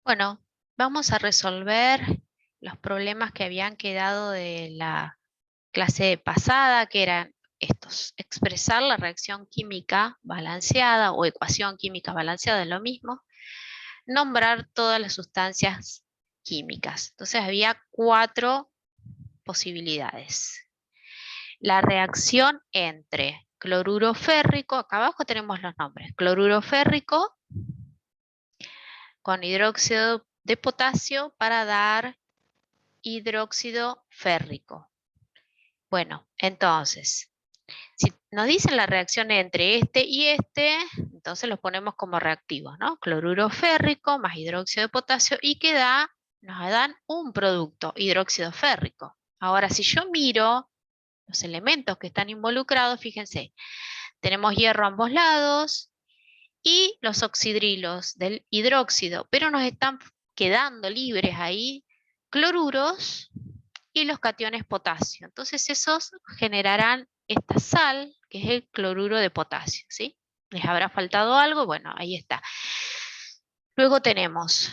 Bueno, vamos a resolver los problemas que habían quedado de la clase pasada, que eran estos: expresar la reacción química balanceada o ecuación química balanceada, es lo mismo, nombrar todas las sustancias químicas. Entonces había 4 posibilidades. La reacción entre cloruro férrico, acá abajo tenemos los nombres: cloruro férrico con hidróxido de potasio para dar hidróxido férrico. Bueno, entonces, si nos dicen la reacción entre este y este, entonces los ponemos como reactivos, ¿no? Cloruro férrico más hidróxido de potasio y nos dan un producto, hidróxido férrico. Ahora, si yo miro los elementos que están involucrados, fíjense, tenemos hierro a ambos lados y los oxidrilos del hidróxido, pero nos están quedando libres ahí cloruros y los cationes potasio. Entonces esos generarán esta sal, que es el cloruro de potasio, ¿sí? ¿Les habrá faltado algo? Bueno, ahí está. Luego tenemos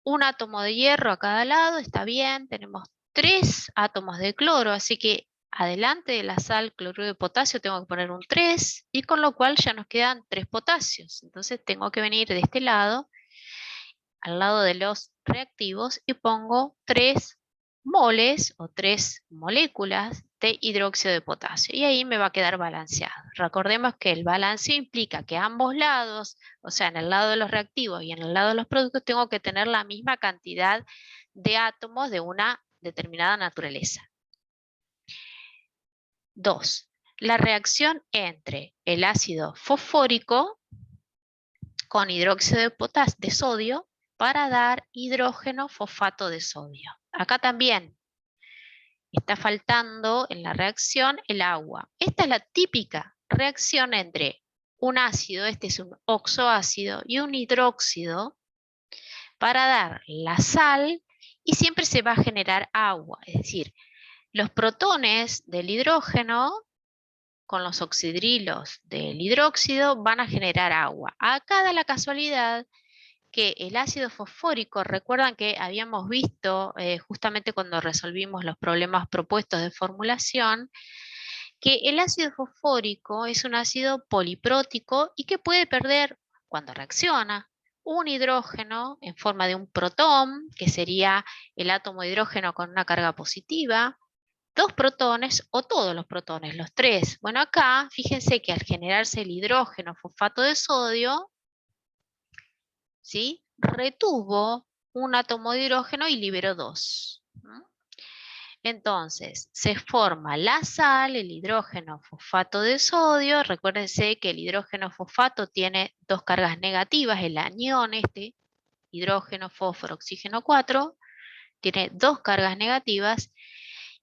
un átomo de hierro a cada lado, está bien. Tenemos 3 átomos de cloro, así que adelante de la sal cloruro de potasio tengo que poner un 3, y con lo cual ya nos quedan 3 potasios. Entonces tengo que venir de este lado, al lado de los reactivos, y pongo 3 moles o 3 moléculas de hidróxido de potasio. Y ahí me va a quedar balanceado. Recordemos que el balanceo implica que a ambos lados, o sea, en el lado de los reactivos y en el lado de los productos, tengo que tener la misma cantidad de átomos de una determinada naturaleza. 2. La reacción entre el ácido fosfórico con hidróxido de sodio para dar hidrógeno fosfato de sodio. Acá también está faltando en la reacción el agua. Esta es la típica reacción entre un ácido, este es un oxoácido, y un hidróxido para dar la sal, y siempre se va a generar agua. Es decir, los protones del hidrógeno con los oxidrilos del hidróxido van a generar agua. Acá da la casualidad que el ácido fosfórico, recuerdan que habíamos visto justamente cuando resolvimos los problemas propuestos de formulación, que el ácido fosfórico es un ácido poliprótico y que puede perder, cuando reacciona, un hidrógeno en forma de un protón, que sería el átomo de hidrógeno con una carga positiva, 2 protones o todos los protones, los 3. Bueno, acá fíjense que al generarse el hidrógeno fosfato de sodio, ¿sí?, retuvo un átomo de hidrógeno y liberó 2. Entonces, se forma la sal, el hidrógeno fosfato de sodio. Recuérdense que el hidrógeno fosfato tiene 2 cargas negativas, el anión este, hidrógeno, fósforo, oxígeno 4, tiene 2 cargas negativas,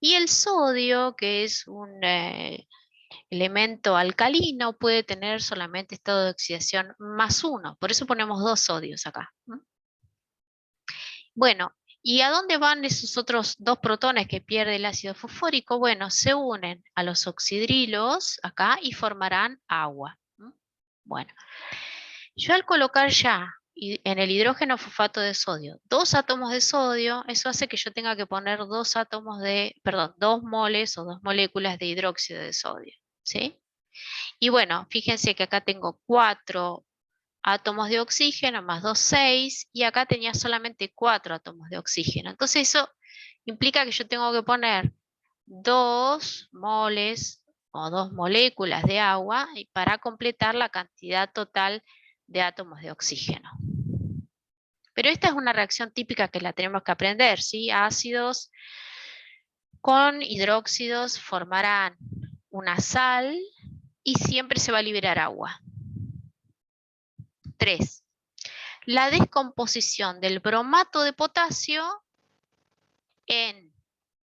y el sodio, que es un elemento alcalino, puede tener solamente estado de oxidación +1, por eso ponemos 2 sodios acá. Bueno, ¿y a dónde van esos otros 2 protones que pierde el ácido fosfórico? Bueno, se unen a los oxidrilos acá y formarán agua. Bueno, yo al colocar ya en el hidrógeno fosfato de sodio 2 átomos de sodio, eso hace que yo tenga que poner 2 moles o 2 moléculas de hidróxido de sodio, ¿sí? Y bueno, fíjense que acá tengo 4 átomos de oxígeno más 2, 6, y acá tenía solamente 4 átomos de oxígeno. Entonces eso implica que yo tengo que poner 2 moles o 2 moléculas de agua para completar la cantidad total de átomos de oxígeno. Pero esta es una reacción típica que la tenemos que aprender, ¿sí? Ácidos con hidróxidos formarán una sal y siempre se va a liberar agua. 3. La descomposición del bromato de potasio en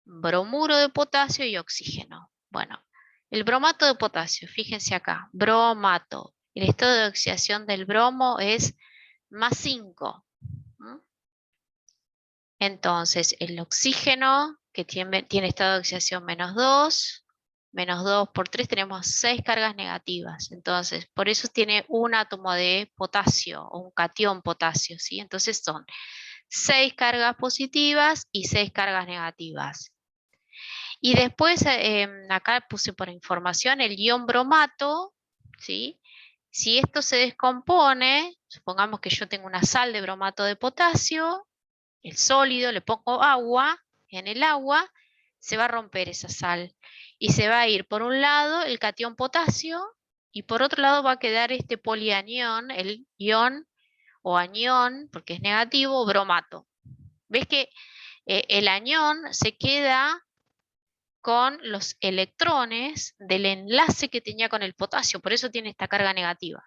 bromuro de potasio y oxígeno. Bueno, el bromato de potasio, fíjense acá, bromato. El estado de oxidación del bromo es +5. Entonces, el oxígeno, que tiene estado de oxidación -2, menos 2 por 3 tenemos 6 cargas negativas. Entonces, por eso tiene un átomo de potasio o un catión potasio, ¿sí? Entonces son 6 cargas positivas y 6 cargas negativas. Y después, acá puse por información el ion bromato, ¿sí? Si esto se descompone, supongamos que yo tengo una sal de bromato de potasio, el sólido, le pongo agua, en el agua se va a romper esa sal y se va a ir por un lado el catión potasio y por otro lado va a quedar este polianión, el ion o anión, porque es negativo, bromato. ¿Ves que el anión se queda con los electrones del enlace que tenía con el potasio, por eso tiene esta carga negativa?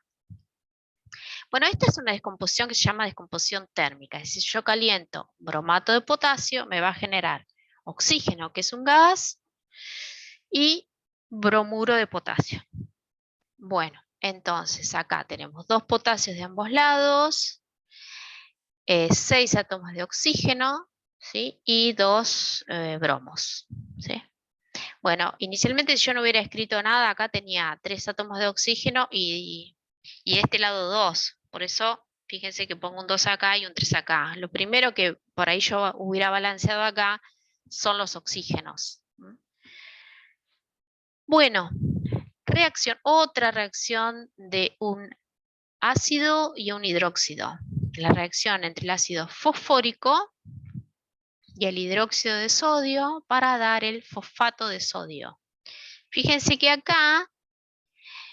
Bueno, esta es una descomposición que se llama descomposición térmica, es decir, yo caliento bromato de potasio, me va a generar oxígeno, que es un gas, y bromuro de potasio. Bueno, entonces acá tenemos 2 potasios de ambos lados, 6 átomos de oxígeno, ¿sí? Y 2 bromos, ¿sí? Bueno, inicialmente si yo no hubiera escrito nada, acá tenía 3 átomos de oxígeno y de este lado 2. Por eso, fíjense que pongo un 2 acá y un 3 acá. Lo primero que por ahí yo hubiera balanceado acá son los oxígenos. Bueno, otra reacción de un ácido y un hidróxido. La reacción entre el ácido fosfórico y el hidróxido de sodio para dar el fosfato de sodio. Fíjense que acá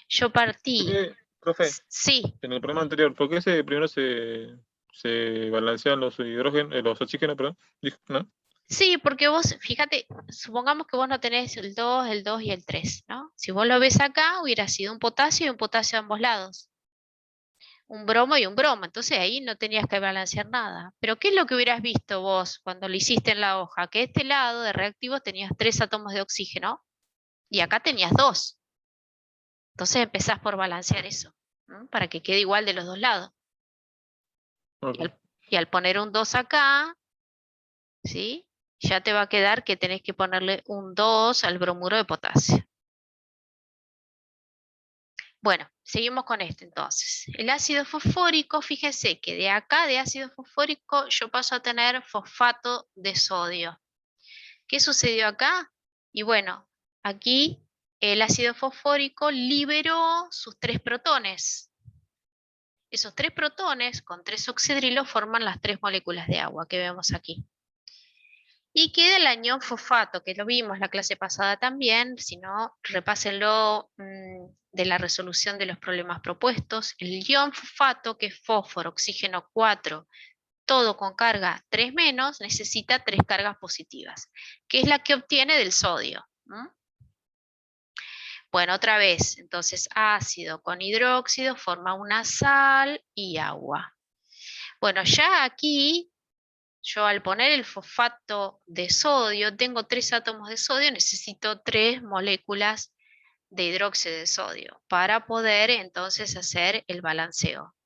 yo ¿Por partí. qué, profe, Sí, en el programa anterior, por qué primero se balancean los hidrógenos, los oxígenos, perdón? ¿No? sí, porque vos, fíjate, supongamos que vos no tenés el 2 y el 3, ¿no? Si vos lo ves acá, hubiera sido un potasio y un potasio a ambos lados. Un bromo y un bromo, entonces ahí no tenías que balancear nada. Pero ¿qué es lo que hubieras visto vos cuando lo hiciste en la hoja? Que este lado de reactivos tenías 3 átomos de oxígeno y acá tenías 2. Entonces empezás por balancear eso, ¿no? Para que quede igual de los dos lados. Y Ok. al, y al poner un 2 acá, ¿sí? Ya te va a quedar que tenés que ponerle un 2 al bromuro de potasio. Bueno, seguimos con este entonces. El ácido fosfórico, fíjese que de acá de ácido fosfórico yo paso a tener fosfato de sodio. ¿Qué sucedió acá? Y bueno, aquí el ácido fosfórico liberó sus 3 protones. Esos 3 protones con 3 oxidrilos forman las 3 moléculas de agua que vemos aquí. Y queda el anión fosfato, que lo vimos la clase pasada también, si no, repásenlo de la resolución de los problemas propuestos. El ion fosfato, que es fósforo, oxígeno 4, todo con carga 3 menos, necesita 3 cargas positivas, que es la que obtiene del sodio. Bueno, otra vez, entonces ácido con hidróxido forma una sal y agua. Bueno, ya aquí yo al poner el fosfato de sodio, tengo 3 átomos de sodio, necesito 3 moléculas de hidróxido de sodio para poder entonces hacer el balanceo.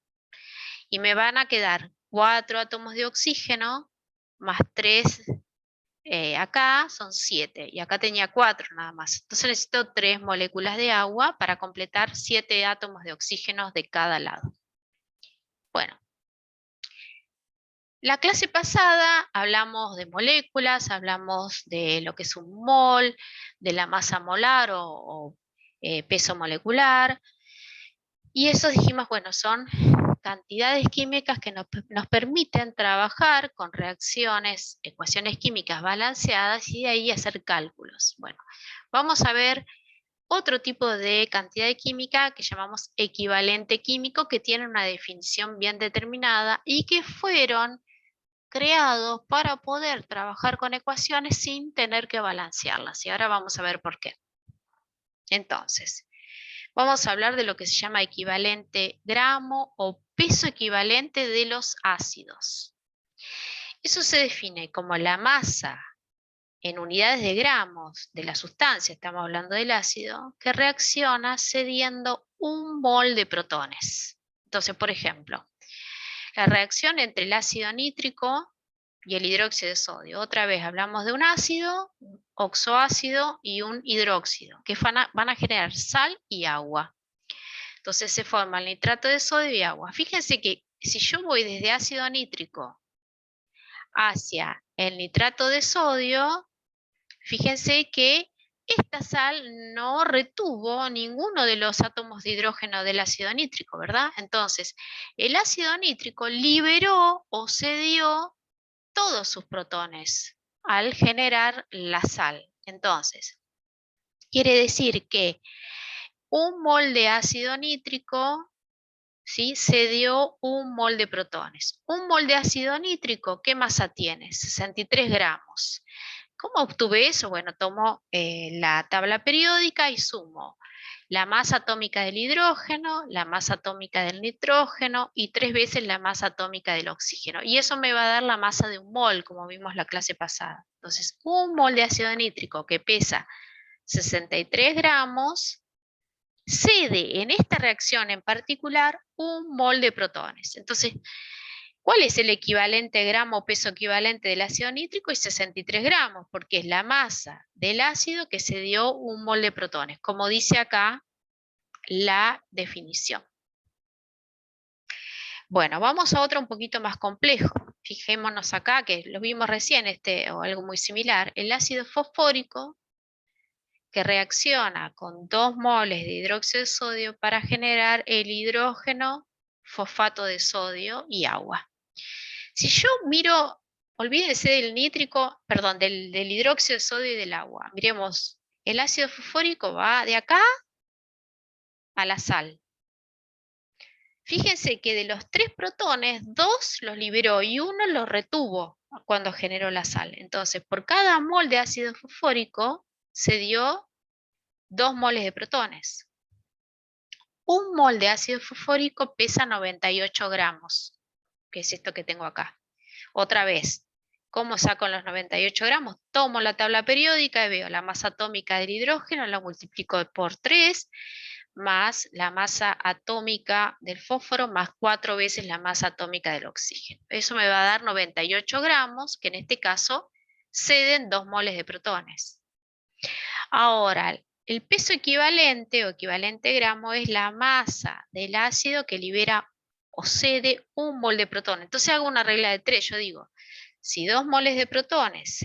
Y me van a quedar 4 átomos de oxígeno más 3 acá, son 7. Y acá tenía 4 nada más. Entonces necesito 3 moléculas de agua para completar 7 átomos de oxígeno de cada lado. Bueno. La clase pasada hablamos de moléculas, hablamos de lo que es un mol, de la masa molar o peso molecular, y eso dijimos, bueno, son cantidades químicas que nos permiten trabajar con reacciones, ecuaciones químicas balanceadas y de ahí hacer cálculos. Bueno, vamos a ver otro tipo de cantidad de química que llamamos equivalente químico, que tiene una definición bien determinada y que fueron creados para poder trabajar con ecuaciones sin tener que balancearlas. Y ahora vamos a ver por qué. Entonces, vamos a hablar de lo que se llama equivalente gramo o peso equivalente de los ácidos. Eso se define como la masa en unidades de gramos de la sustancia, estamos hablando del ácido, que reacciona cediendo un mol de protones. Entonces, por ejemplo, la reacción entre el ácido nítrico y el hidróxido de sodio. Otra vez hablamos de un ácido, un oxoácido y un hidróxido, que van a generar sal y agua. Entonces se forma el nitrato de sodio y agua. Fíjense que si yo voy desde ácido nítrico hacia el nitrato de sodio, fíjense que esta sal no retuvo ninguno de los átomos de hidrógeno del ácido nítrico, ¿verdad? Entonces, el ácido nítrico liberó o cedió todos sus protones al generar la sal. Entonces, quiere decir que un mol de ácido nítrico, ¿sí?, cedió un mol de protones. Un mol de ácido nítrico, ¿qué masa tiene? 63 gramos. ¿Cómo obtuve eso? Bueno, tomo la tabla periódica y sumo la masa atómica del hidrógeno, la masa atómica del nitrógeno y 3 veces la masa atómica del oxígeno. Y eso me va a dar la masa de un mol, como vimos la clase pasada. Entonces, un mol de ácido nítrico que pesa 63 gramos, cede en esta reacción en particular un mol de protones. Entonces, ¿cuál es el equivalente gramo o peso equivalente del ácido nítrico? Y 63 gramos, porque es la masa del ácido que se dio un mol de protones, como dice acá la definición. Bueno, vamos a otro un poquito más complejo. Fijémonos acá, que lo vimos recién, o algo muy similar. El ácido fosfórico, que reacciona con 2 moles de hidróxido de sodio para generar el hidrógeno, fosfato de sodio y agua. Si yo miro, olvídense del nítrico, perdón, del hidróxido de sodio y del agua. Miremos, el ácido fosfórico va de acá a la sal. Fíjense que de los 3 protones, 2 los liberó y 1 los retuvo cuando generó la sal. Entonces, por cada mol de ácido fosfórico se dio 2 moles de protones. Un mol de ácido fosfórico pesa 98 gramos, que es esto que tengo acá. Otra vez, ¿cómo saco los 98 gramos? Tomo la tabla periódica y veo la masa atómica del hidrógeno, la multiplico por 3, más la masa atómica del fósforo, más 4 veces la masa atómica del oxígeno. Eso me va a dar 98 gramos, que en este caso ceden 2 moles de protones. Ahora, el peso equivalente o equivalente gramo es la masa del ácido que libera o cede un mol de protones. Entonces hago una regla de 3, yo digo, si 2 moles de protones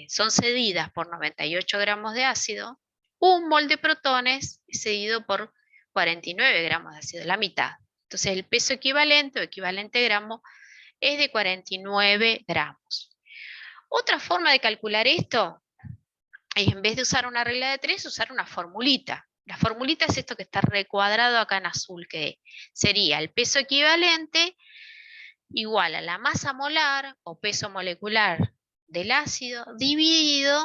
son cedidas por 98 gramos de ácido, un mol de protones es cedido por 49 gramos de ácido, la mitad. Entonces el peso equivalente o equivalente gramo es de 49 gramos. Otra forma de calcular esto es, en vez de usar una regla de 3, usar una formulita. La formulita es esto que está recuadrado acá en azul, que sería el peso equivalente igual a la masa molar o peso molecular del ácido dividido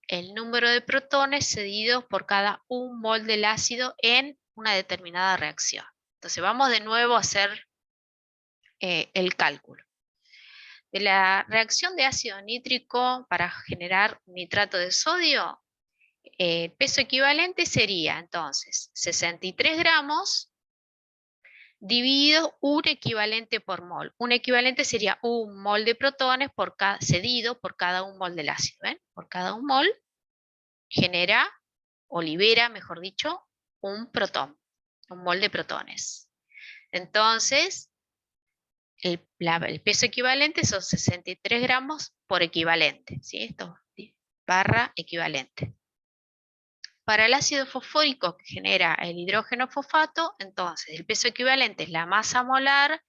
el número de protones cedidos por cada 1 mol del ácido en una determinada reacción. Entonces vamos de nuevo a hacer el cálculo. De la reacción de ácido nítrico para generar nitrato de sodio, el peso equivalente sería entonces 63 gramos dividido un equivalente por mol. Un equivalente sería 1 mol de protones cedido por cada 1 mol del ácido. ¿Ven? Por cada 1 mol genera o libera, mejor dicho, un protón, un mol de protones. Entonces, el peso equivalente son 63 gramos por equivalente. ¿Sí? Esto barra equivalente. Para el ácido fosfórico que genera el hidrógeno fosfato, entonces el peso equivalente es la masa molar,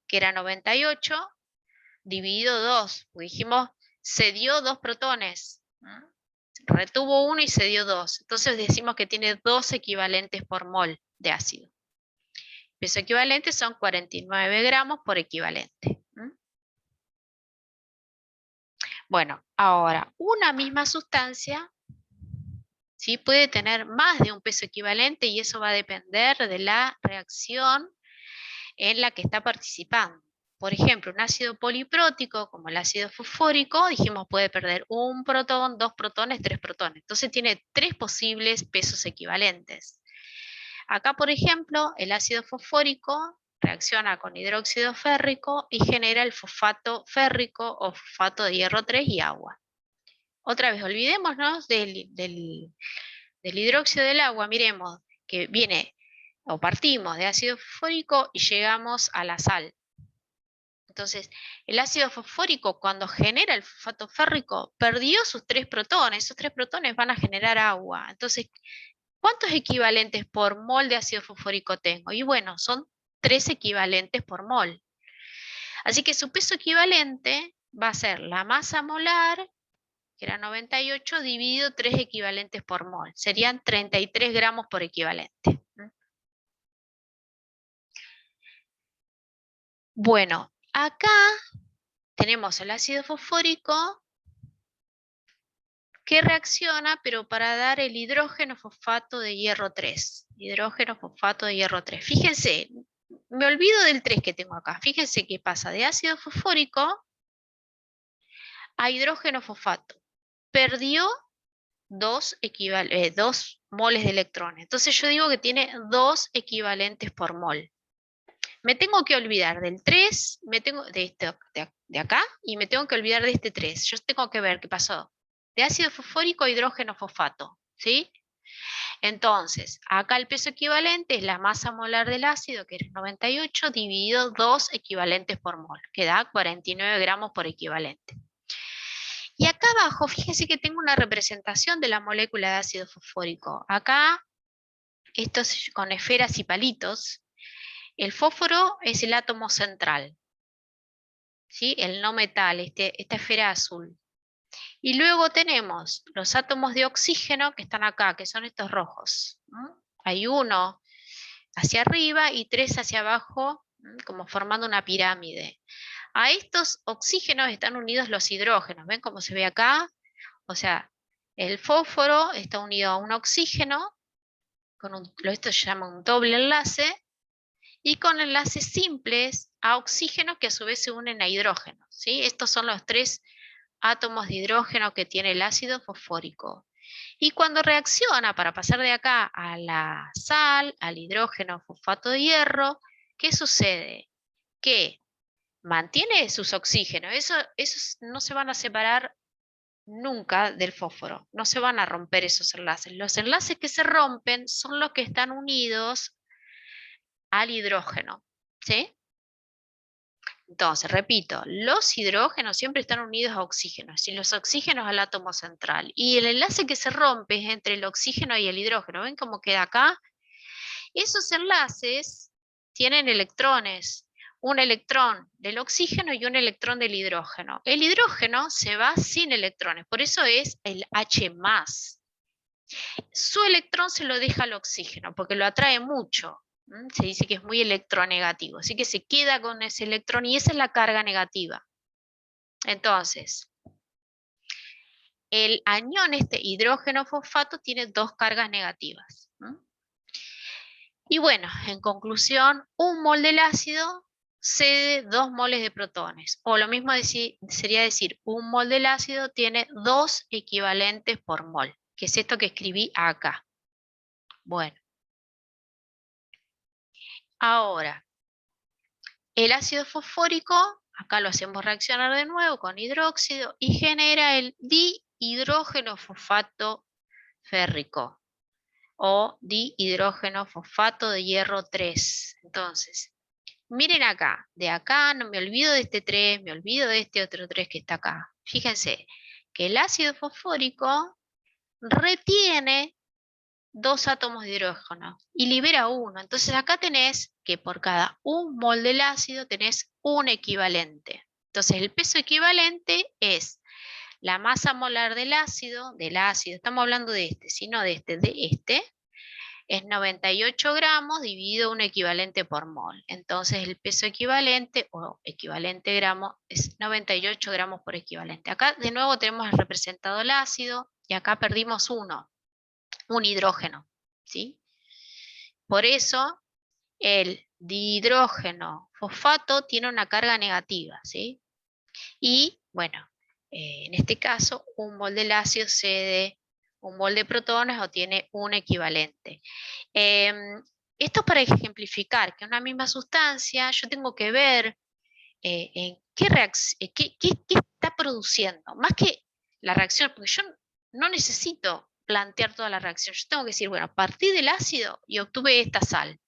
que era 98, dividido 2, porque dijimos, cedió 2 protones, retuvo 1 y cedió 2, entonces decimos que tiene 2 equivalentes por mol de ácido. El peso equivalente son 49 gramos por equivalente. Bueno, ahora, una misma sustancia, ¿sí?, puede tener más de un peso equivalente y eso va a depender de la reacción en la que está participando. Por ejemplo, un ácido poliprótico, como el ácido fosfórico, dijimos puede perder 1 protón, 2 protones, 3 protones. Entonces tiene 3 posibles pesos equivalentes. Acá, por ejemplo, el ácido fosfórico reacciona con hidróxido férrico y genera el fosfato férrico o fosfato de hierro 3 y agua. Otra vez, olvidémonos del hidróxido del agua, miremos que viene o partimos de ácido fosfórico y llegamos a la sal. Entonces, el ácido fosfórico cuando genera el fosfato férrico perdió sus 3 protones, esos 3 protones van a generar agua. Entonces, ¿cuántos equivalentes por mol de ácido fosfórico tengo? Y bueno, son 3 equivalentes por mol. Así que su peso equivalente va a ser la masa molar, que era 98, dividido 3 equivalentes por mol. Serían 33 gramos por equivalente. Bueno, acá tenemos el ácido fosfórico que reacciona, pero para dar el hidrógeno fosfato de hierro 3. Hidrógeno fosfato de hierro 3. Fíjense, me olvido del 3 que tengo acá. Fíjense que pasa de ácido fosfórico a hidrógeno fosfato. Perdió 2 moles de electrones. Entonces yo digo que tiene 2 equivalentes por mol. Me tengo que olvidar del 3, de acá, y me tengo que olvidar de este 3. Yo tengo que ver qué pasó. De ácido fosfórico a hidrógeno fosfato, ¿sí? Entonces, acá el peso equivalente es la masa molar del ácido, que es 98, dividido 2 equivalentes por mol, que da 49 gramos por equivalente. Y acá abajo, fíjense que tengo una representación de la molécula de ácido fosfórico. Acá, estos con esferas y palitos, el fósforo es el átomo central, ¿sí? El no metal, esta esfera azul. Y luego tenemos los átomos de oxígeno que están acá, que son estos rojos. Hay uno hacia arriba y 3 hacia abajo, como formando una pirámide. A estos oxígenos están unidos los hidrógenos. ¿Ven cómo se ve acá? O sea, el fósforo está unido a un oxígeno, esto se llama un doble enlace, y con enlaces simples a oxígeno que a su vez se unen a hidrógeno, ¿sí? Estos son los 3 átomos de hidrógeno que tiene el ácido fosfórico. Y cuando reacciona para pasar de acá a la sal, al hidrógeno fosfato de hierro, ¿qué sucede? Que mantiene sus oxígenos, esos no se van a separar nunca del fósforo, no se van a romper esos enlaces. Los enlaces que se rompen son los que están unidos al hidrógeno, ¿sí? Entonces, repito, los hidrógenos siempre están unidos a oxígenos y los oxígenos al átomo central. Y el enlace que se rompe es entre el oxígeno y el hidrógeno. ¿Ven cómo queda acá? Esos enlaces tienen electrones. Un electrón del oxígeno y un electrón del hidrógeno. El hidrógeno se va sin electrones, por eso es el H+. Su electrón se lo deja al oxígeno, porque lo atrae mucho. Se dice que es muy electronegativo, así que se queda con ese electrón y esa es la carga negativa. Entonces, el anión, este hidrógeno fosfato, tiene 2 cargas negativas. Y bueno, en conclusión, un mol del ácido cede 2 moles de protones. O lo mismo sería decir, un mol del ácido tiene 2 equivalentes por mol, que es esto que escribí acá. Bueno. Ahora, el ácido fosfórico, acá lo hacemos reaccionar de nuevo con hidróxido y genera el dihidrógeno fosfato férrico o dihidrógeno fosfato de hierro 3. Entonces, miren acá, de acá no me olvido de este 3, me olvido de este otro 3 que está acá. Fíjense que el ácido fosfórico retiene 2 átomos de hidrógeno y libera 1. Entonces acá tenés que por cada 1 mol del ácido tenés un equivalente. Entonces el peso equivalente es la masa molar del ácido, estamos hablando de este, sino de este, es 98 gramos dividido un equivalente por mol. Entonces el peso equivalente o equivalente gramo es 98 gramos por equivalente. Acá de nuevo tenemos representado el ácido y acá perdimos un hidrógeno, ¿sí? Por eso el dihidrógeno fosfato tiene una carga negativa, ¿sí? Y bueno, en este caso un mol del ácido cede un mol de protones o tiene un equivalente. Esto es para ejemplificar que una misma sustancia yo tengo que ver en qué está produciendo, más que la reacción, porque yo no necesito plantear toda la reacción, yo tengo que decir, bueno, partí del ácido y obtuve esta sal.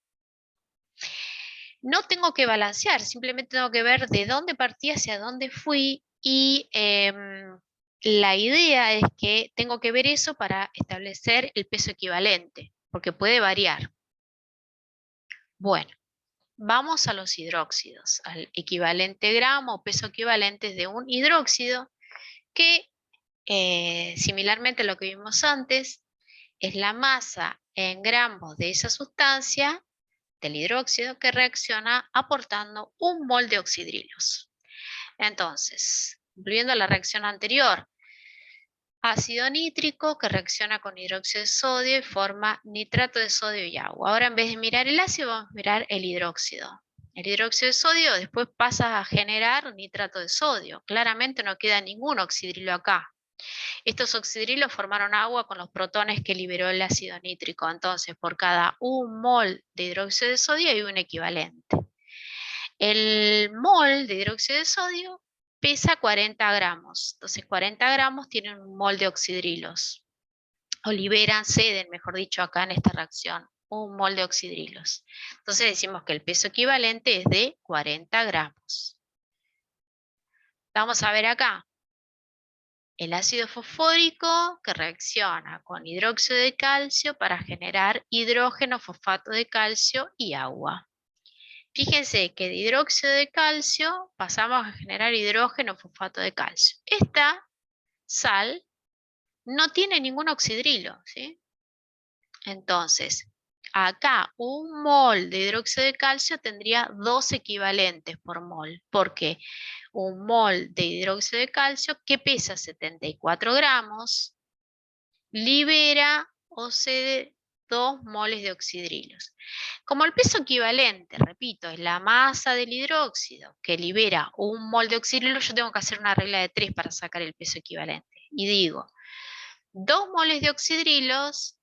No tengo que balancear, simplemente tengo que ver de dónde partí, hacia dónde fui, y la idea es que tengo que ver eso para establecer el peso equivalente, porque puede variar. Bueno, vamos a los hidróxidos, al equivalente gramo o peso equivalente de un hidróxido, que similarmente a lo que vimos antes, es la masa en gramos de esa sustancia, del hidróxido, que reacciona aportando un mol de oxidrilos. Entonces, volviendo a la reacción anterior, ácido nítrico que reacciona con hidróxido de sodio y forma nitrato de sodio y agua. Ahora en vez de mirar el ácido, vamos a mirar el hidróxido. El hidróxido de sodio después pasa a generar nitrato de sodio. Claramente no queda ningún oxidrilo acá. Estos oxidrilos formaron agua con los protones que liberó el ácido nítrico. Entonces, por cada 1 mol de hidróxido de sodio hay un equivalente. El mol de hidróxido de sodio pesa 40 gramos. Entonces, 40 gramos tienen un mol de oxidrilos. O liberan, ceden, mejor dicho, acá en esta reacción, un mol de oxidrilos. Entonces decimos que el peso equivalente es de 40 gramos. Vamos a ver acá. El ácido fosfórico que reacciona con hidróxido de calcio para generar hidrógeno, fosfato de calcio y agua. Fíjense que de hidróxido de calcio pasamos a generar hidrógeno, fosfato de calcio. Esta sal no tiene ningún oxidrilo, ¿sí? Entonces, acá un mol de hidróxido de calcio tendría 2 equivalentes por mol, porque un mol de hidróxido de calcio que pesa 74 gramos, libera o cede 2 moles de oxidrilos. Como el peso equivalente, repito, es la masa del hidróxido que libera un mol de oxidrilo, yo tengo que hacer una regla de 3 para sacar el peso equivalente. Y digo, 2 moles de oxidrilos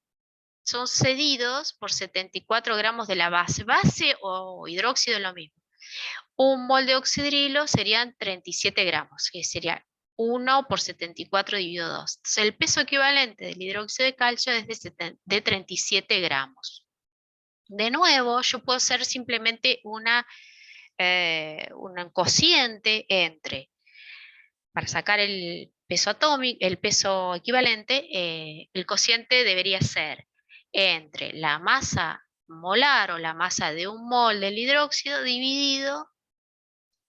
son cedidos por 74 gramos de la base. Base o hidróxido es lo mismo. Un mol de oxidrilo serían 37 gramos, que sería 1 por 74 dividido 2. Entonces, el peso equivalente del hidróxido de calcio es de 37 gramos. De nuevo, yo puedo hacer simplemente un cociente entre, para sacar el peso atómico, el peso equivalente, el cociente debería ser entre la masa molar o la masa de un mol del hidróxido dividido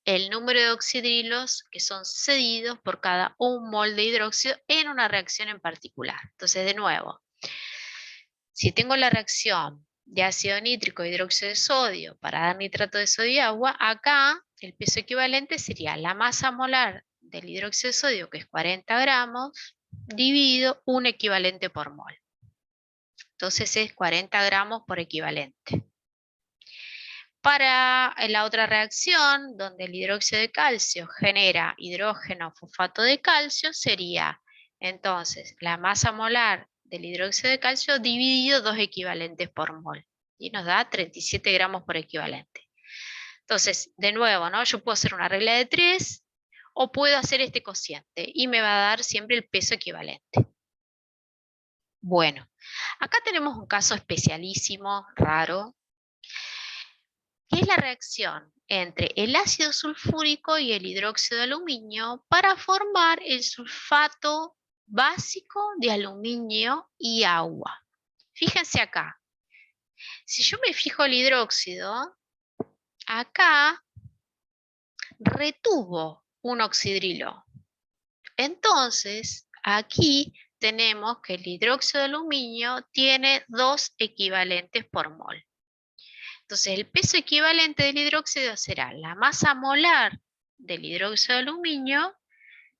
el número de oxidrilos que son cedidos por cada 1 mol de hidróxido en una reacción en particular. Entonces, de nuevo, si tengo la reacción de ácido nítrico e hidróxido de sodio para dar nitrato de sodio y agua, acá el peso equivalente sería la masa molar del hidróxido de sodio, que es 40 gramos, dividido un equivalente por mol. Entonces es 40 gramos por equivalente. Para la otra reacción, donde el hidróxido de calcio genera hidrógeno fosfato de calcio, sería entonces la masa molar del hidróxido de calcio dividido 2 equivalentes por mol. Y nos da 37 gramos por equivalente. Entonces, de nuevo, ¿no? Yo puedo hacer una regla de 3 o puedo hacer este cociente y me va a dar siempre el peso equivalente. Bueno, acá tenemos un caso especialísimo, raro, que es la reacción entre el ácido sulfúrico y el hidróxido de aluminio para formar el sulfato básico de aluminio y agua. Fíjense acá. Si yo me fijo el hidróxido, acá retuvo un oxidrilo. Entonces, aquí tenemos que el hidróxido de aluminio tiene 2 equivalentes por mol. Entonces, el peso equivalente del hidróxido será la masa molar del hidróxido de aluminio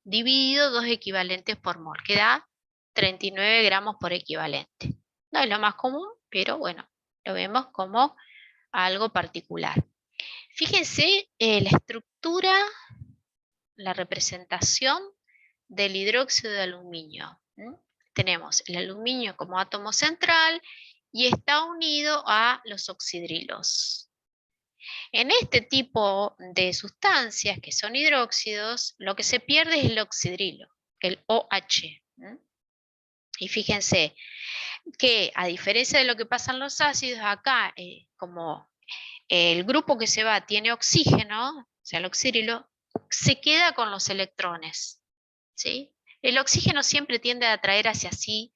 dividido 2 equivalentes por mol, que da 39 gramos por equivalente. No es lo más común, pero bueno, lo vemos como algo particular. Fíjense la estructura, la representación del hidróxido de aluminio. Tenemos el aluminio como átomo central y está unido a los oxidrilos. En este tipo de sustancias que son hidróxidos, lo que se pierde es el oxidrilo, el OH. Y fíjense que a diferencia de lo que pasa en los ácidos, acá como el grupo que se va tiene oxígeno, o sea, el oxidrilo, se queda con los electrones. ¿Sí? El oxígeno siempre tiende a atraer hacia sí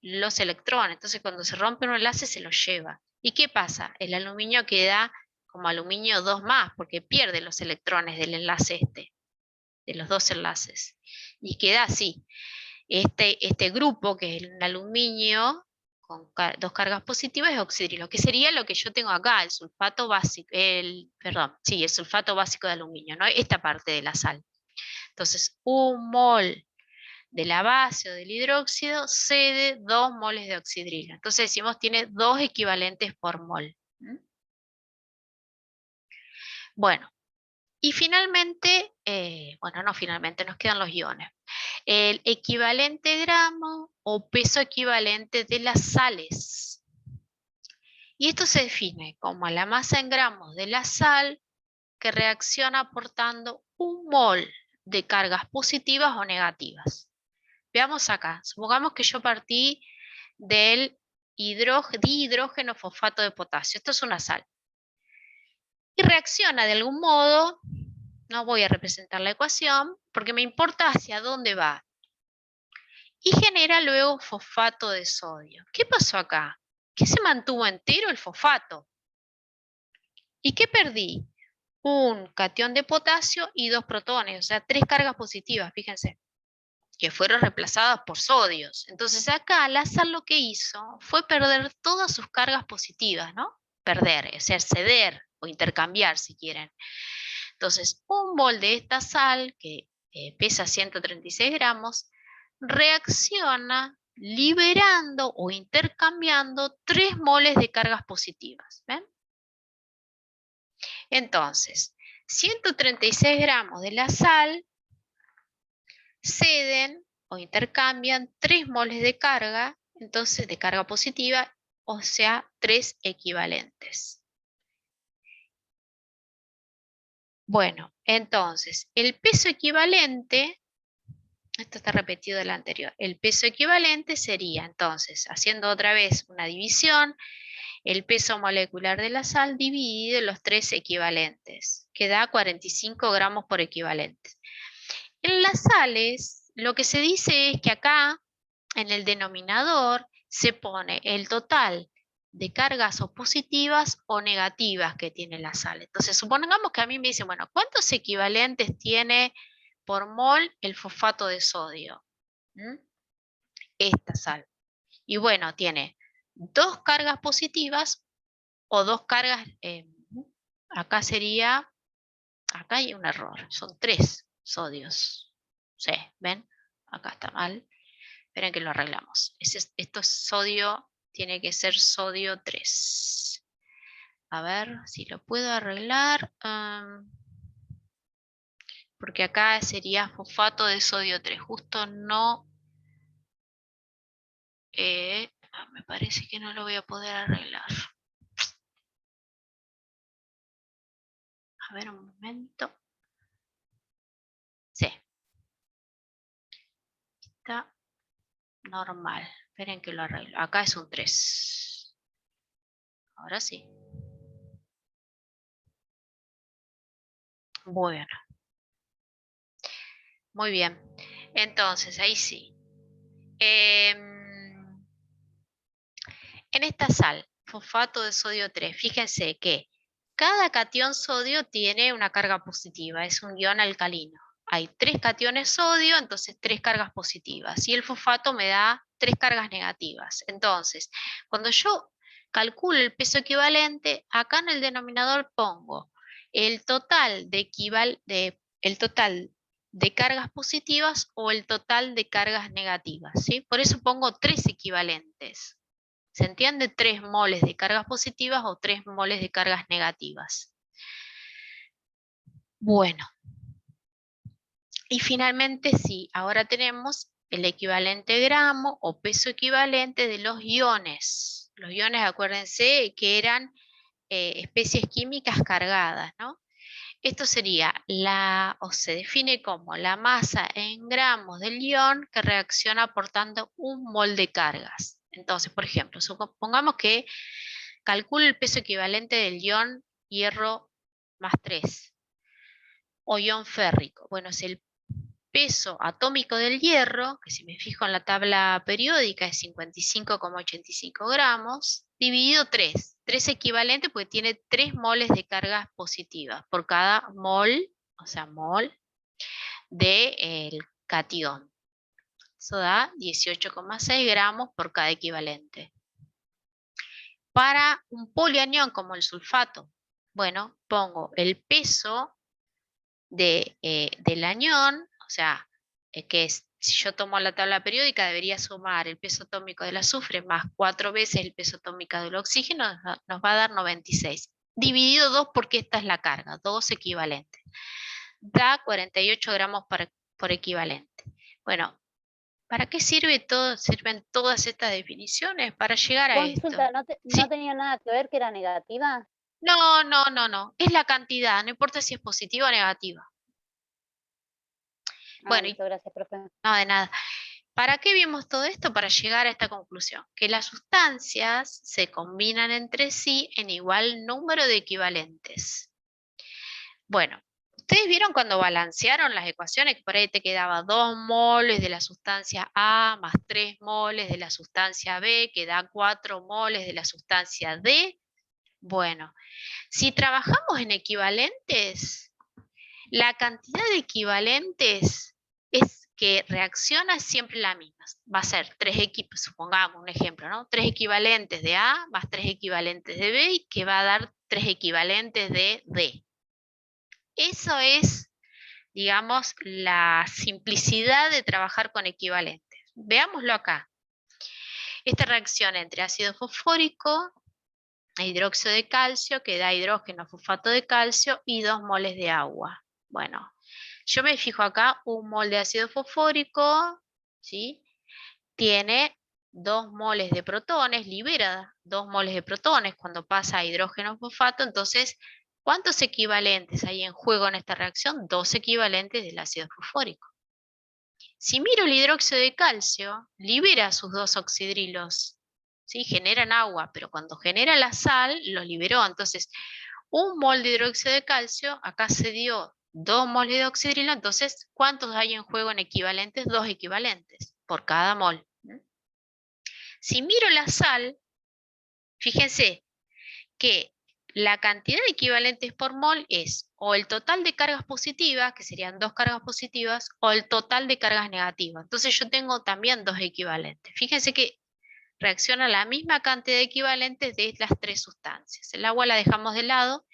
los electrones, entonces cuando se rompe un enlace se los lleva. ¿Y qué pasa? El aluminio queda como aluminio 2+, porque pierde los electrones del enlace de los dos enlaces. Y queda así. Este grupo, que es el aluminio, con dos cargas positivas, es oxidrilo, que sería lo que yo tengo acá, el sulfato básico, el sulfato básico de aluminio, ¿no? Esta parte de la sal. Entonces, 1 mol de la base o del hidróxido cede 2 moles de oxidrilo. Entonces decimos tiene 2 equivalentes por mol. Bueno, y finalmente, no finalmente, nos quedan los iones. El equivalente gramo o peso equivalente de las sales. Y esto se define como la masa en gramos de la sal que reacciona aportando 1 mol de cargas positivas o negativas. Veamos acá, supongamos que yo partí del dihidrógeno fosfato de potasio. Esto es una sal. Y reacciona de algún modo, no voy a representar la ecuación, porque me importa hacia dónde va. Y genera luego fosfato de sodio. ¿Qué pasó acá? Que se mantuvo entero el fosfato. ¿Y qué perdí? Un catión de potasio y 2 protones, o sea, 3 cargas positivas, fíjense, que fueron reemplazadas por sodios. Entonces acá la sal lo que hizo fue perder todas sus cargas positivas, ¿no? Perder, es decir, ceder o intercambiar si quieren. Entonces, 1 mol de esta sal, que pesa 136 gramos, reacciona liberando o intercambiando 3 moles de cargas positivas. ¿Ven? Entonces, 136 gramos de la sal ceden o intercambian 3 moles de carga, entonces de carga positiva, o sea, 3 equivalentes. Bueno, entonces, el peso equivalente, esto está repetido del anterior, el peso equivalente sería, entonces, haciendo otra vez una división, el peso molecular de la sal dividido en los 3 equivalentes, que da 45 gramos por equivalente. En las sales, lo que se dice es que acá, en el denominador, se pone el total de cargas o positivas o negativas que tiene la sal. Entonces, supongamos que a mí me dicen, bueno, ¿cuántos equivalentes tiene por mol el fosfato de sodio? Esta sal. Y bueno, tiene 2 cargas positivas o 2 cargas, acá sería, acá hay un error, son 3 sodios. Sí, ¿ven? Acá está mal. Esperen que lo arreglamos. Esto es sodio, tiene que ser sodio 3. A ver si lo puedo arreglar. Porque acá sería fosfato de sodio 3. Justo no. Me parece que no lo voy a poder arreglar. A ver un momento. Sí. Está normal. Esperen que lo arreglo. Acá es un 3. Ahora sí. Bueno. Muy bien. Entonces, ahí sí. En esta sal, fosfato de sodio 3, fíjense que cada catión sodio tiene una carga positiva, es un ion alcalino. Hay 3 cationes sodio, entonces 3 cargas positivas. Y el fosfato me da 3 cargas negativas. Entonces, cuando yo calculo el peso equivalente, acá en el denominador pongo el total de cargas positivas o el total de cargas negativas. ¿Sí? Por eso pongo 3 equivalentes. ¿Se entiende? 3 moles de cargas positivas o 3 moles de cargas negativas. Bueno. Y finalmente sí, ahora tenemos el equivalente gramo o peso equivalente de los iones. Los iones, acuérdense que eran especies químicas cargadas, ¿no? Esto sería o se define como la masa en gramos del ion que reacciona aportando un mol de cargas. Entonces, por ejemplo, supongamos que calculo el peso equivalente del ion hierro más 3 o ion férrico. Bueno, es el peso atómico del hierro, que si me fijo en la tabla periódica es 55,85 gramos, dividido 3. 3 equivalente porque tiene 3 moles de cargas positivas por cada mol, o sea, mol del catión. Eso da 18,6 gramos por cada equivalente. Para un polianión como el sulfato, bueno, pongo el peso del anión, o sea, si yo tomo la tabla periódica debería sumar el peso atómico del azufre más 4 veces el peso atómico del oxígeno, nos va a dar 96. Dividido 2 porque esta es la carga, 2 equivalentes. Da 48 gramos por equivalente. Bueno, ¿para qué sirven todas estas definiciones? Para llegar a esto. Consulta, ¿no Sí. tenía nada que ver que era negativa? No. Es la cantidad, no importa si es positiva o negativa. Bueno, Listo, gracias, profe. no, de nada. ¿Para qué vimos todo esto? Para llegar a esta conclusión, que las sustancias se combinan entre sí en igual número de equivalentes. Bueno, ¿ustedes vieron cuando balancearon las ecuaciones que por ahí te quedaba 2 moles de la sustancia A más 3 moles de la sustancia B, que da 4 moles de la sustancia D? Bueno, si trabajamos en equivalentes, la cantidad de equivalentes es que reacciona siempre la misma. Va a ser 3 equipos, supongamos un ejemplo, ¿no? 3 equivalentes de A más 3 equivalentes de B, que va a dar 3 equivalentes de D. Eso es, digamos, la simplicidad de trabajar con equivalentes. Veámoslo acá. Esta reacción entre ácido fosfórico e hidróxido de calcio, que da hidrógeno fosfato de calcio y 2 moles de agua. Bueno, yo me fijo acá, un mol de ácido fosfórico, ¿sí? Tiene 2 moles de protones, libera 2 moles de protones cuando pasa a hidrógeno fosfato, entonces, ¿cuántos equivalentes hay en juego en esta reacción? 2 equivalentes del ácido fosfórico. Si miro el hidróxido de calcio, libera sus 2 oxidrilos, ¿sí? Generan agua, pero cuando genera la sal, los liberó. Entonces, un mol de hidróxido de calcio, acá se dio 2 moles de oxidrilo, entonces, ¿cuántos hay en juego en equivalentes? 2 equivalentes por cada mol. Si miro la sal, fíjense que la cantidad de equivalentes por mol es o el total de cargas positivas, que serían 2 cargas positivas, o el total de cargas negativas. Entonces yo tengo también 2 equivalentes. Fíjense que reacciona la misma cantidad de equivalentes de las 3 sustancias. El agua la dejamos de lado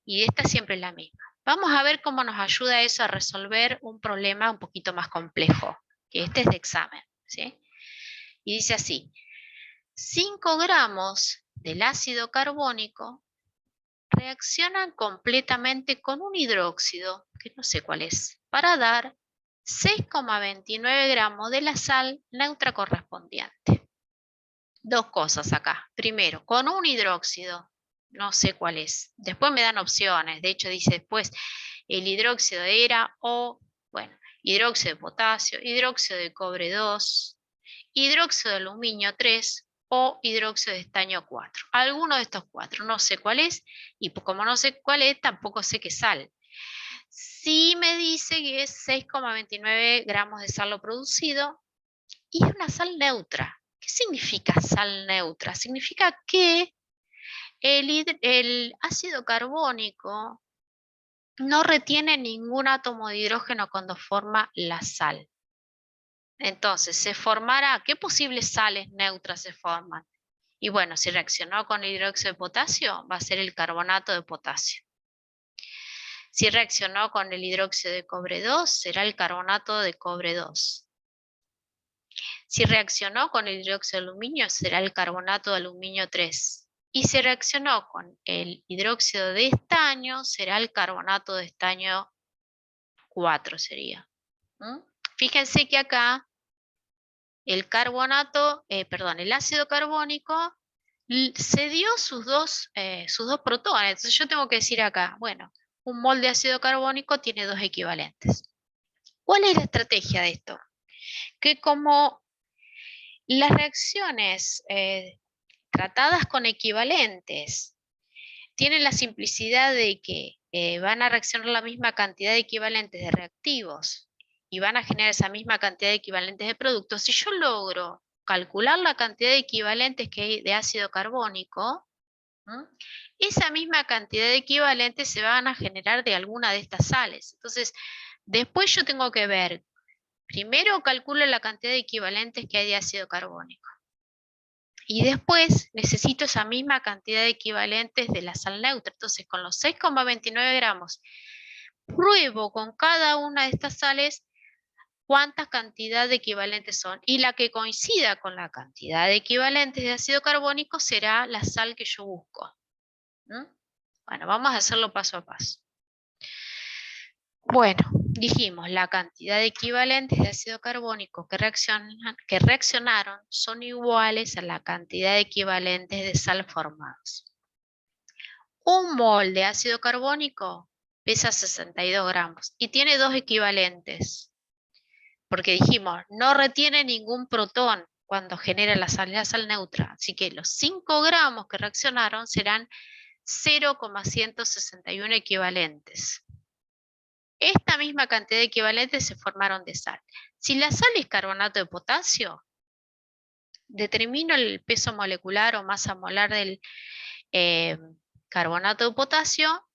y esta siempre es la misma. Vamos a ver cómo nos ayuda eso a resolver un problema un poquito más complejo, que este es de examen, ¿sí? Y dice así: 5 gramos del ácido carbónico reaccionan completamente con un hidróxido, que no sé cuál es, para dar 6,29 gramos de la sal neutra correspondiente. Dos cosas acá. Primero, con un hidróxido, no sé cuál es. Después me dan opciones. De hecho, dice después, el hidróxido era bueno, hidróxido de potasio, hidróxido de cobre 2, hidróxido de aluminio 3 o hidróxido de estaño 4. Alguno de estos 4, no sé cuál es, y como no sé cuál es, tampoco sé qué sal. Sí me dice que es 6,29 gramos de sal lo producido, y es una sal neutra. ¿Qué significa sal neutra? Significa que el ácido carbónico no retiene ningún átomo de hidrógeno cuando forma la sal. Entonces, se formará, ¿qué posibles sales neutras se forman? Y bueno, si reaccionó con el hidróxido de potasio, va a ser el carbonato de potasio. Si reaccionó con el hidróxido de cobre 2, será el carbonato de cobre 2. Si reaccionó con el hidróxido de aluminio, será el carbonato de aluminio 3. Y si reaccionó con el hidróxido de estaño, será el carbonato de estaño 4 sería. Fíjense que acá el ácido carbónico se dio sus dos protones. Entonces yo tengo que decir acá, bueno, un mol de ácido carbónico tiene 2 equivalentes. ¿Cuál es la estrategia de esto? Que como las reacciones tratadas con equivalentes tienen la simplicidad de que van a reaccionar la misma cantidad de equivalentes de reactivos y van a generar esa misma cantidad de equivalentes de productos, si yo logro calcular la cantidad de equivalentes que hay de ácido carbónico, esa misma cantidad de equivalentes se van a generar de alguna de estas sales. Entonces, después yo tengo que ver, primero calculo la cantidad de equivalentes que hay de ácido carbónico. Y después necesito esa misma cantidad de equivalentes de la sal neutra. Entonces, con los 6,29 gramos, pruebo con cada una de estas sales cuánta cantidad de equivalentes son. Y la que coincida con la cantidad de equivalentes de ácido carbónico será la sal que yo busco. Bueno, vamos a hacerlo paso a paso. Bueno, dijimos, la cantidad de equivalentes de ácido carbónico que reaccionaron son iguales a la cantidad de equivalentes de sal formados. Un mol de ácido carbónico pesa 62 gramos y tiene 2 equivalentes. Porque dijimos, no retiene ningún protón cuando genera la sal neutra. Así que los 5 gramos que reaccionaron serán 0,161 equivalentes. Esta misma cantidad de equivalentes se formaron de sal. Si la sal es carbonato de potasio, determino el peso molecular o masa molar del carbonato de potasio,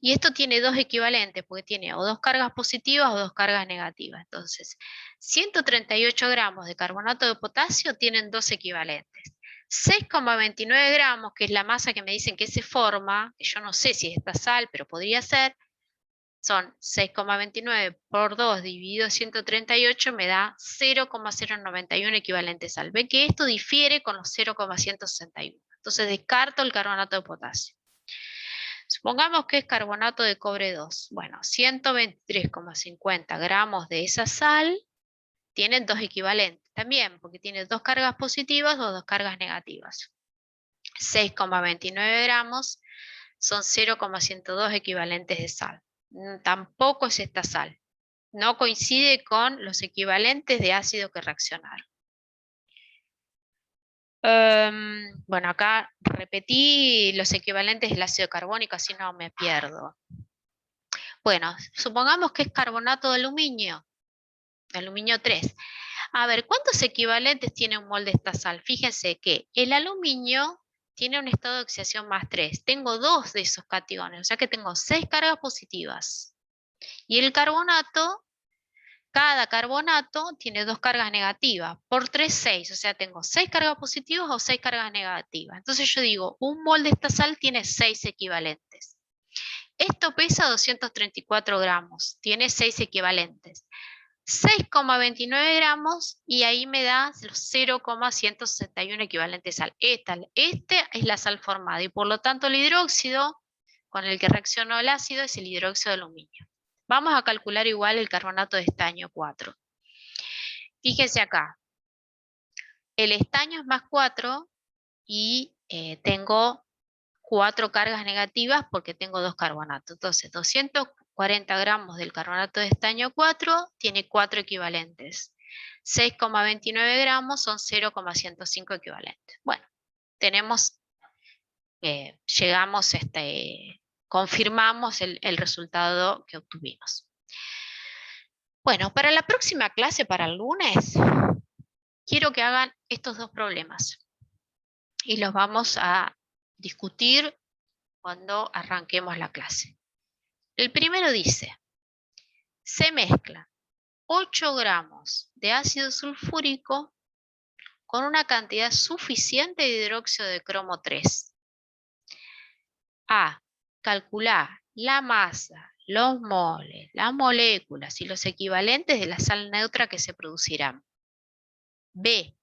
y esto tiene 2 equivalentes, porque tiene o 2 cargas positivas o 2 cargas negativas. Entonces, 138 gramos de carbonato de potasio tienen 2 equivalentes. 6,29 gramos, que es la masa que me dicen que se forma, que yo no sé si es esta sal, pero podría ser, son 6,29 por 2 dividido 138 me da 0,091 equivalente sal. Ven que esto difiere con los 0,161. Entonces descarto el carbonato de potasio. Supongamos que es carbonato de cobre 2. Bueno, 123,50 gramos de esa sal tienen 2 equivalentes. También porque tiene 2 cargas positivas o 2 cargas negativas. 6,29 gramos son 0,102 equivalentes de sal. Tampoco es esta sal. No coincide con los equivalentes de ácido que reaccionaron. Bueno, acá repetí los equivalentes del ácido carbónico, así no me pierdo. Bueno, supongamos que es carbonato de aluminio 3. A ver, ¿cuántos equivalentes tiene un mol de esta sal? Fíjense que el aluminio tiene un estado de oxidación más 3. Tengo 2 de esos cationes, o sea que tengo 6 cargas positivas. Y el carbonato, cada carbonato tiene 2 cargas negativas. Por 3, 6. O sea, tengo 6 cargas positivas o 6 cargas negativas. Entonces yo digo, un mol de esta sal tiene 6 equivalentes. Esto pesa 234 gramos. Tiene 6 equivalentes. 6,29 gramos y ahí me da 0,161 equivalente sal. Esta es la sal formada y por lo tanto el hidróxido con el que reaccionó el ácido es el hidróxido de aluminio. Vamos a calcular igual el carbonato de estaño 4. Fíjense acá, el estaño es más 4 y tengo 4 cargas negativas porque tengo 2 carbonatos. Entonces 240 gramos del carbonato de estaño 4 tiene 4 equivalentes. 6,29 gramos son 0,105 equivalentes. Bueno, tenemos, llegamos, confirmamos el resultado que obtuvimos. Bueno, para la próxima clase, para el lunes, quiero que hagan estos 2 problemas. Y los vamos a discutir cuando arranquemos la clase. El primero dice, se mezclan 8 gramos de ácido sulfúrico con una cantidad suficiente de hidróxido de cromo 3. A. Calcular la masa, los moles, las moléculas y los equivalentes de la sal neutra que se producirán. B.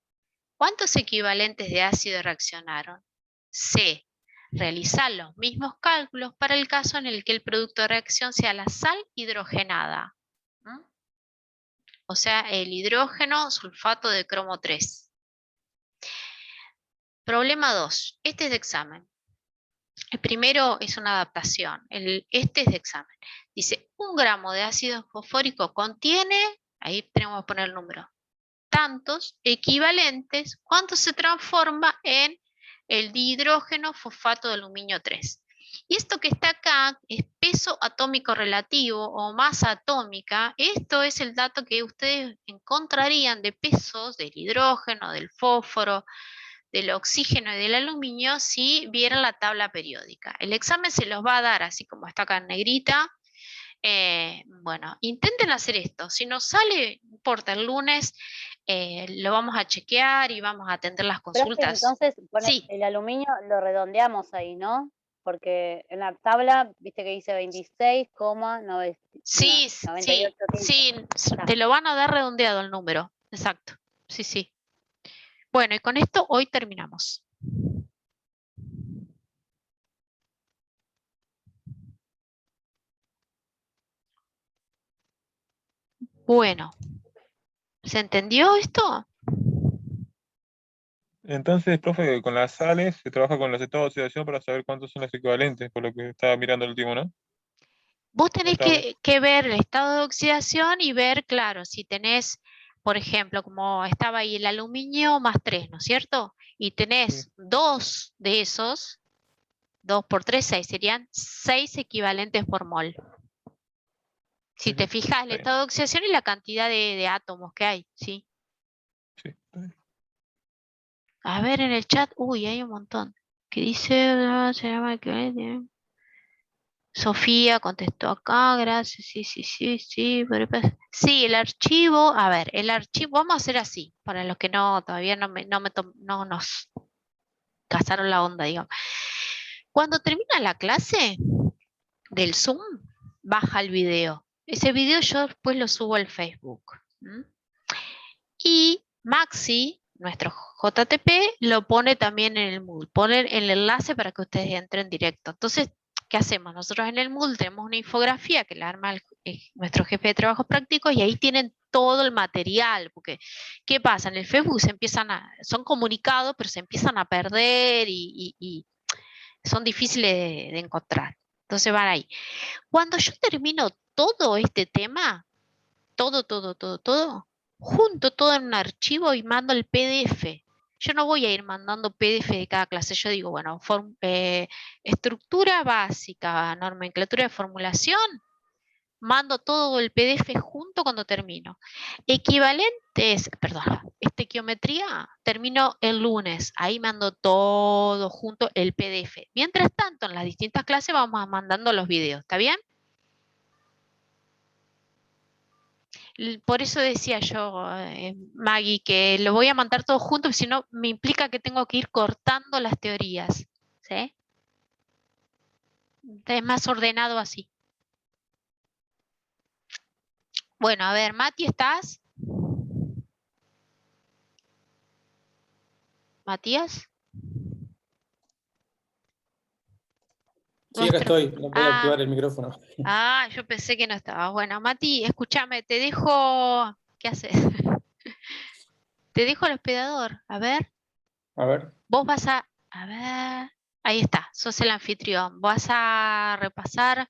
¿Cuántos equivalentes de ácido reaccionaron? C. Realizar los mismos cálculos para el caso en el que el producto de reacción sea la sal hidrogenada. O sea, el hidrógeno sulfato de cromo 3. Problema 2. Este es de examen. El primero es una adaptación. Este es de examen. Dice, 1 gramo de ácido fosfórico contiene, ahí tenemos que poner el número, tantos equivalentes, ¿cuánto se transforma en el dihidrógeno fosfato de aluminio 3? Y esto que está acá es peso atómico relativo o masa atómica. Esto es el dato que ustedes encontrarían de pesos del hidrógeno, del fósforo, del oxígeno y del aluminio si vieran la tabla periódica. El examen se los va a dar así como está acá en negrita. Bueno, intenten hacer esto. Si nos sale, no importa, el lunes lo vamos a chequear y vamos a atender las Profe, consultas. entonces, Sí, el aluminio lo redondeamos ahí, ¿no? Porque en la tabla, viste que dice 26,98. sí, sí, te lo van a dar redondeado el número. Exacto. Sí, sí. Bueno, y con esto hoy terminamos. Bueno, ¿se entendió esto? Entonces, profe, con las sales se trabaja con los estados de oxidación para saber cuántos son los equivalentes, por lo que estaba mirando el último, ¿no? Vos tenés Estamos. que ver el estado de oxidación y ver, claro, si tenés, por ejemplo, como estaba ahí el aluminio más 3, ¿no es cierto? Y Sí, tenés 2 de esos, 2 por 3, 6, serían 6 equivalentes por mol. Si sí, te sí. fijas el Está bien. estado de oxidación y la cantidad de átomos que hay, ¿sí? Sí, está bien. A ver en el chat, uy, hay un montón. ¿Qué dice? Se llama equivalente. Sofía contestó acá, gracias, sí, sí, sí, sí. Sí, el archivo, a ver, el archivo, vamos a hacer así, para los que no, todavía no nos cazaron la onda, digamos. Cuando termina la clase del Zoom, baja el video. Ese video yo después lo subo al Facebook. Y Maxi, nuestro JTP, lo pone también en el Moodle, pone el enlace para que ustedes entren directo. Entonces, ¿qué hacemos? Nosotros en el Moodle tenemos una infografía que la arma nuestro jefe de trabajos prácticos y ahí tienen todo el material, porque ¿qué pasa? En el Facebook son comunicados, pero se empiezan a perder y son difíciles de encontrar. Entonces van ahí. Cuando yo termino todo este tema, todo, junto todo en un archivo y mando el PDF. Yo no voy a ir mandando PDF de cada clase. Yo digo, bueno, estructura básica, nomenclatura de formulación, mando todo el PDF junto cuando termino. Equivalentes, perdón, estequiometría, termino el lunes. Ahí mando todo junto el PDF. Mientras tanto, en las distintas clases vamos mandando los videos. ¿Está bien? Por eso decía yo, Maggie, que lo voy a mandar todo junto, si no me implica que tengo que ir cortando las teorías. ¿Sí? Es más ordenado así. Bueno, a ver, Mati, ¿estás? ¿Matías? Sí, acá estoy, no podía Ah, activar el micrófono. yo pensé que no estabas. Bueno, Mati, escúchame, te dejo. ¿Qué haces? Te dejo el hospedador. A ver, A ver, vos vas a ver, ahí está, sos el anfitrión. Vas a repasar